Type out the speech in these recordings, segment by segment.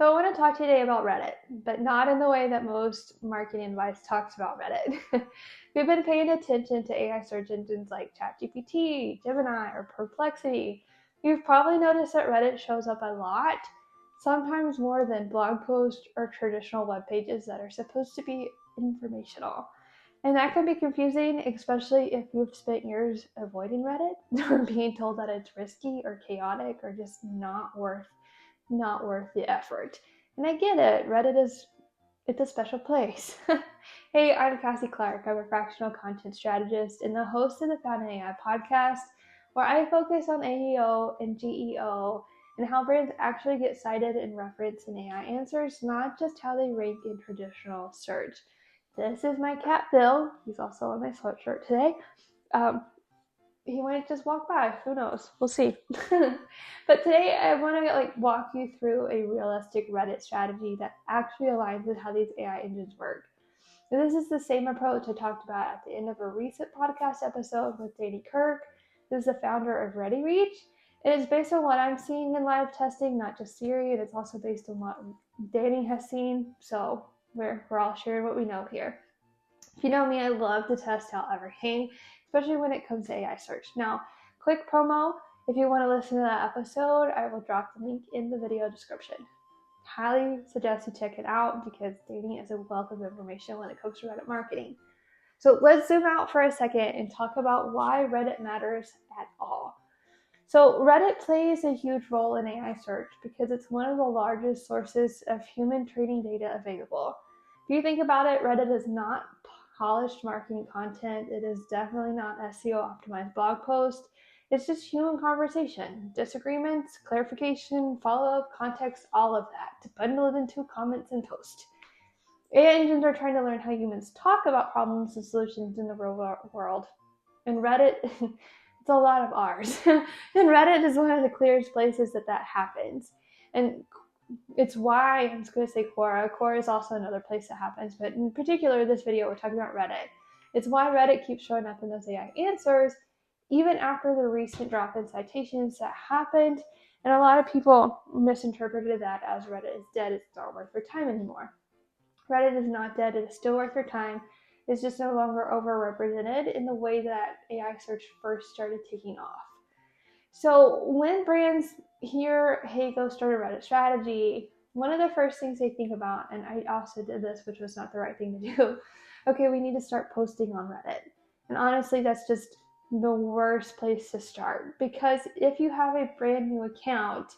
So I want to talk today about Reddit, but not in the way that most marketing advice talks about Reddit. If you've been paying attention to AI search engines like ChatGPT, Gemini, or Perplexity, you've probably noticed that Reddit shows up a lot, sometimes more than blog posts or traditional web pages that are supposed to be informational. And that can be confusing, especially if you've spent years avoiding Reddit or being told that it's risky or chaotic or just not worth the effort. And I get it. It's a special place. Hey, I'm Cassie Clark. I'm a fractional content strategist and the host of the Found in AI podcast, where I focus on AEO and GEO and how brands actually get cited and referenced in AI answers, not just how they rank in traditional search. This is my cat, Bill. He's also on my sweatshirt today. He might just walk by. Who knows? We'll see. But today I want to walk you through a realistic Reddit strategy that actually aligns with how these AI engines work. And this is the same approach I talked about at the end of a recent podcast episode with Danny Kirk. This is the founder of ReadyReach. And it's based on what I'm seeing in live testing, not just theory, and it's also based on what Danny has seen. So we're all sharing what we know here. If you know me, I love to test out everything, especially when it comes to AI search. Now, quick promo, if you want to listen to that episode, I will drop the link in the video description. Highly suggest you check it out because Danny is a wealth of information when it comes to Reddit marketing. So let's zoom out for a second and talk about why Reddit matters at all. So Reddit plays a huge role in AI search because it's one of the largest sources of human training data available. If you think about it, Reddit is not polished marketing content. It is definitely not SEO optimized blog post. It's just human conversation, disagreements, clarification, follow-up, context, all of that, to bundle it into comments and post. AI engines are trying to learn how humans talk about problems and solutions in the real world. And Reddit, it's a lot of R's. And Reddit is one of the clearest places that happens. And it's why, I'm just going to say Quora. Quora is also another place that happens, but in particular, this video, we're talking about Reddit. It's why Reddit keeps showing up in those AI answers, even after the recent drop in citations that happened. And a lot of people misinterpreted that as Reddit is dead. It's not worth your time anymore. Reddit is not dead. It is still worth your time. It's just no longer overrepresented in the way that AI search first started taking off. So when brands hear, hey, go start a Reddit strategy, one of the first things they think about, and I also did this, which was not the right thing to do, okay, we need to start posting on Reddit. And honestly, that's just the worst place to start, because if you have a brand new account,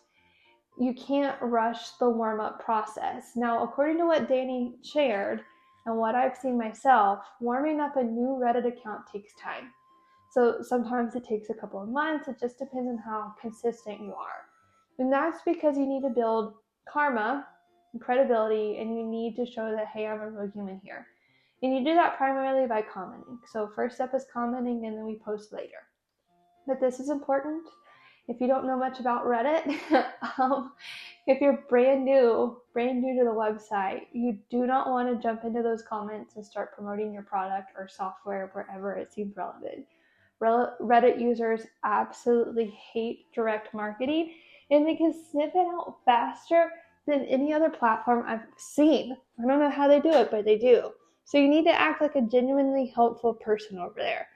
you can't rush the warm-up process. Now, according to what Danny shared and what I've seen myself, warming up a new Reddit account takes time. So sometimes it takes a couple of months. It just depends on how consistent you are. And that's because you need to build karma and credibility, and you need to show that, hey, I'm a real human here. And you do that primarily by commenting. So first step is commenting, and then we post later. But this is important. If you don't know much about Reddit, if you're brand new to the website, you do not want to jump into those comments and start promoting your product or software wherever it seems relevant. Reddit users absolutely hate direct marketing, and they can sniff it out faster than any other platform I've seen. I don't know how they do it, but they do. So you need to act like a genuinely helpful person over there.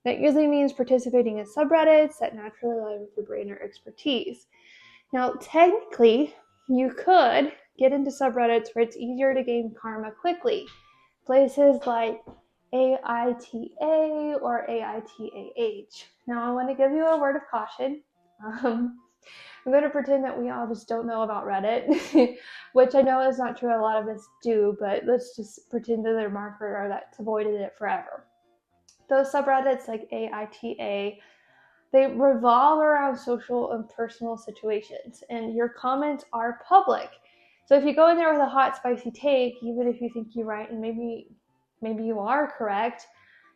That usually means participating in subreddits that naturally align with your brand or expertise. Now, technically, you could get into subreddits where it's easier to gain karma quickly. Places like AITA or AITAH. Now, I want to give you a word of caution. I'm going to pretend that we all just don't know about Reddit, which I know is not true. A lot of us do, but let's just pretend that they're a marketer that's avoided it forever. Those subreddits like AITA, they revolve around social and personal situations, and your comments are public. So if you go in there with a hot, spicy take, even if you think you're right and maybe you are correct,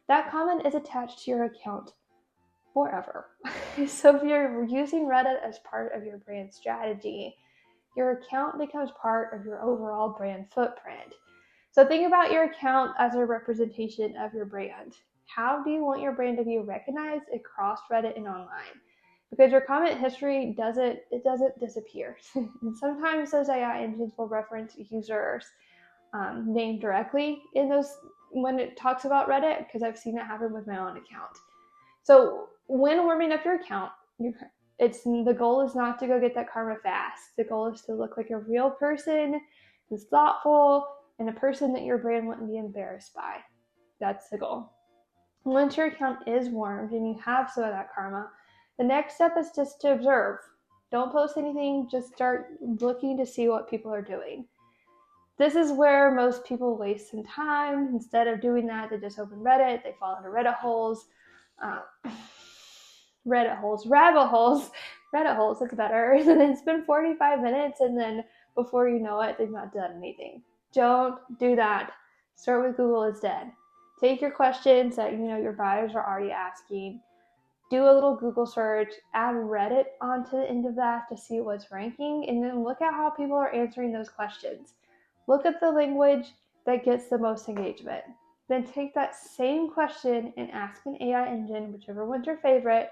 that comment is attached to your account forever. So if you're using Reddit as part of your brand strategy, your account becomes part of your overall brand footprint. So think about your account as a representation of your brand. How do you want your brand to be recognized across Reddit and online? because your comment history doesn't disappear. And sometimes those AI engines will reference users name directly in those when it talks about Reddit, because I've seen it happen with my own account. So when warming up your account, the goal is not to go get that karma fast. The goal is to look like a real person who's thoughtful and a person that your brand wouldn't be embarrassed by. That's the goal. Once your account is warmed and you have some of that karma, the next step is just to observe. Don't post anything, just start looking to see what people are doing. This is where most people waste some time. Instead of doing that, they just open Reddit, they fall into rabbit holes, that's better. And then spend 45 minutes, and then before you know it, they've not done anything. Don't do that. Start with Google is dead. Take your questions that your buyers are already asking, do a little Google search, add Reddit onto the end of that to see what's ranking, and then look at how people are answering those questions. Look at the language that gets the most engagement. Then take that same question and ask an AI engine, whichever one's your favorite,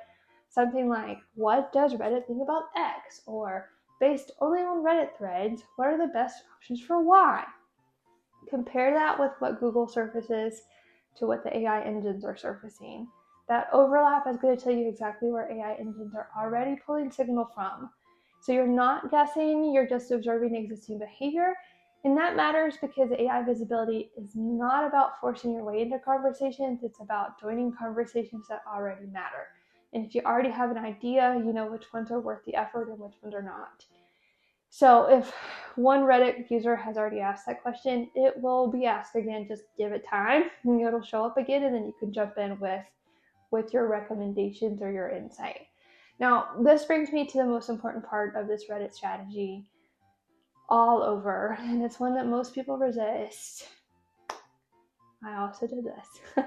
something like, what does Reddit think about X? Or, based only on Reddit threads, what are the best options for Y? Compare that with what Google surfaces to what the AI engines are surfacing. That overlap is going to tell you exactly where AI engines are already pulling signal from. So you're not guessing, you're just observing existing behavior. And that matters because AI visibility is not about forcing your way into conversations, it's about joining conversations that already matter. And if you already have an idea, you know which ones are worth the effort and which ones are not. So if one Reddit user has already asked that question, it will be asked again. Just give it time and it'll show up again, and then you can jump in with your recommendations or your insight. Now, this brings me to the most important part of this Reddit strategy all over, and it's one that most people resist. I also did this.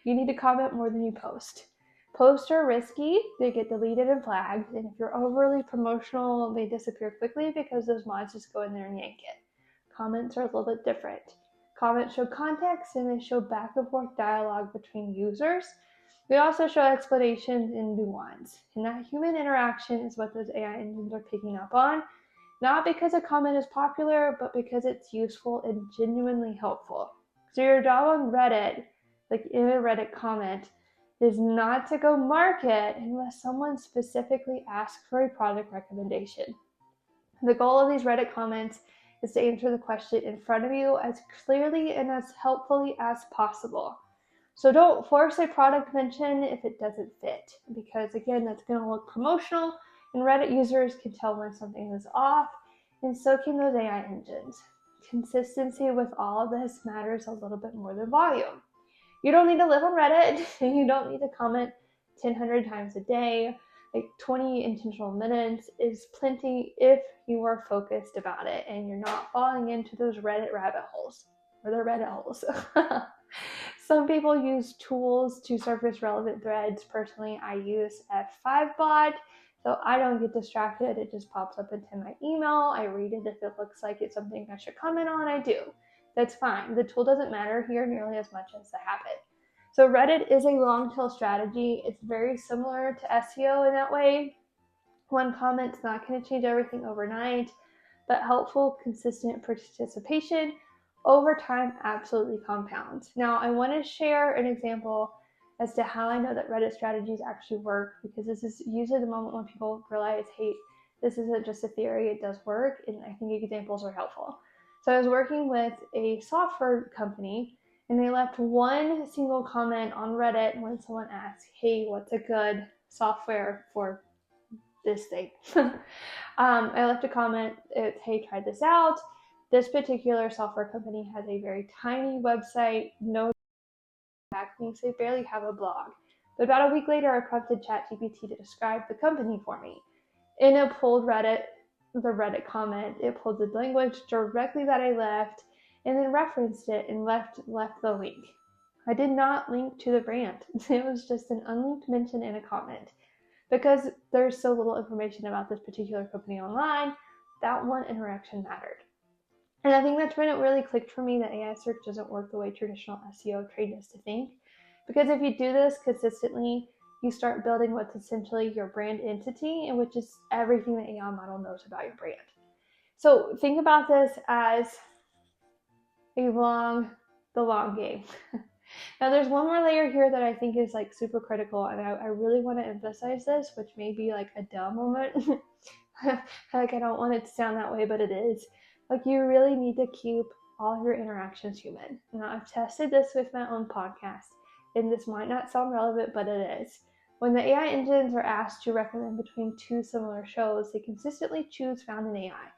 You need to comment more than you post. Posts are risky, they get deleted and flagged, and if you're overly promotional, they disappear quickly because those mods just go in there and yank it. Comments are a little bit different. Comments show context and they show back and forth dialogue between users. They also show explanations and nuance, and that human interaction is what those AI engines are picking up on, not because a comment is popular, but because it's useful and genuinely helpful. So your job on Reddit, like in a Reddit comment, is not to go market unless someone specifically asks for a product recommendation. The goal of these Reddit comments is to answer the question in front of you as clearly and as helpfully as possible. So don't force a product mention if it doesn't fit, because again, that's going to look promotional, and Reddit users can tell when something is off, and so can those AI engines. Consistency with all of this matters a little bit more than volume. You don't need to live on Reddit, and you don't need to comment 100 times a day. Like 20 intentional minutes is plenty if you are focused about it and you're not falling into those Reddit rabbit holes, or they're Reddit holes. Some people use tools to surface relevant threads. Personally, I use F5bot, so I don't get distracted. It just pops up into my email. I read it. If it looks like it's something I should comment on, I do. That's fine. The tool doesn't matter here nearly as much as the habit. So Reddit is a long tail strategy. It's very similar to SEO in that way. One comment's not going to change everything overnight, but helpful, consistent participation over time absolutely compounds. Now, I want to share an example as to how I know that Reddit strategies actually work, because this is usually the moment when people realize, hey, this isn't just a theory, it does work, and I think examples are helpful. So I was working with a software company, and they left one single comment on Reddit when someone asked, hey, what's a good software for this thing? I left a comment, hey, try this out. This particular software company has a very tiny website, no backlinks, they barely have a blog. But about a week later, I prompted ChatGPT to describe the company for me. And it pulled the Reddit comment, it pulled the language directly that I left, and then referenced it and left the link. I did not link to the brand. It was just an unlinked mention in a comment. Because there's so little information about this particular company online, that one interaction mattered. And I think that's when it really clicked for me that AI search doesn't work the way traditional SEO trained us to think. Because if you do this consistently, you start building what's essentially your brand entity, and which is everything the AI model knows about your brand. So think about this as the long game. Now there's one more layer here that I think is like super critical, and I really want to emphasize this, which may be like a dumb moment. Like I don't want it to sound that way, but it is. Like you really need to keep all your interactions human. Now I've tested this with my own podcast, and this might not sound relevant, but it is. When the AI engines are asked to recommend between two similar shows, they consistently choose found in AI.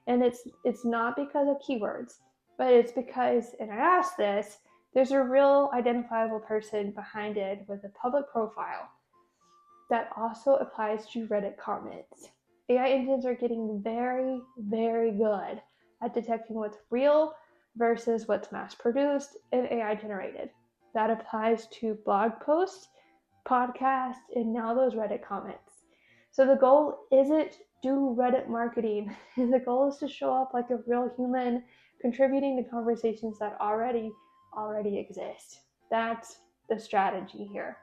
And it's not because of keywords, but it's because, and I asked this, there's a real identifiable person behind it with a public profile that also applies to Reddit comments. AI engines are getting very, very good at detecting what's real versus what's mass-produced and AI-generated. That applies to blog posts, podcasts, and now those Reddit comments. So the goal isn't do Reddit marketing. The goal is to show up like a real human, contributing to conversations that already exist. That's the strategy here.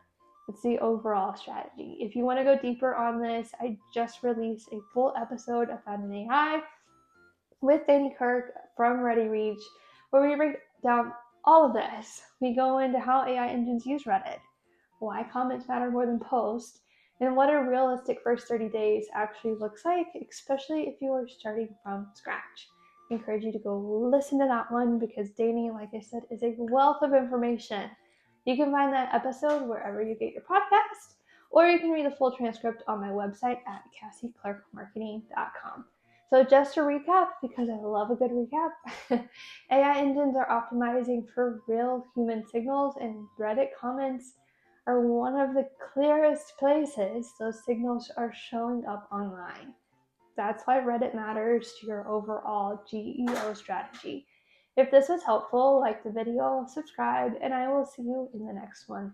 It's the overall strategy. If you want to go deeper on this, I just released a full episode of Found in AI with Danny Kirk from ReadyReach, where we break down all of this. We go into how AI engines use Reddit, why comments matter more than posts, and what a realistic first 30 days actually looks like, especially if you are starting from scratch. I encourage you to go listen to that one because Danny, like I said, is a wealth of information. You can find that episode wherever you get your podcast, or you can read the full transcript on my website at CassieClarkMarketing.com. So just to recap, because I love a good recap, AI engines are optimizing for real human signals, and Reddit comments are one of the clearest places those signals are showing up online. That's why Reddit matters to your overall GEO strategy. If this was helpful, like the video, subscribe, and I will see you in the next one.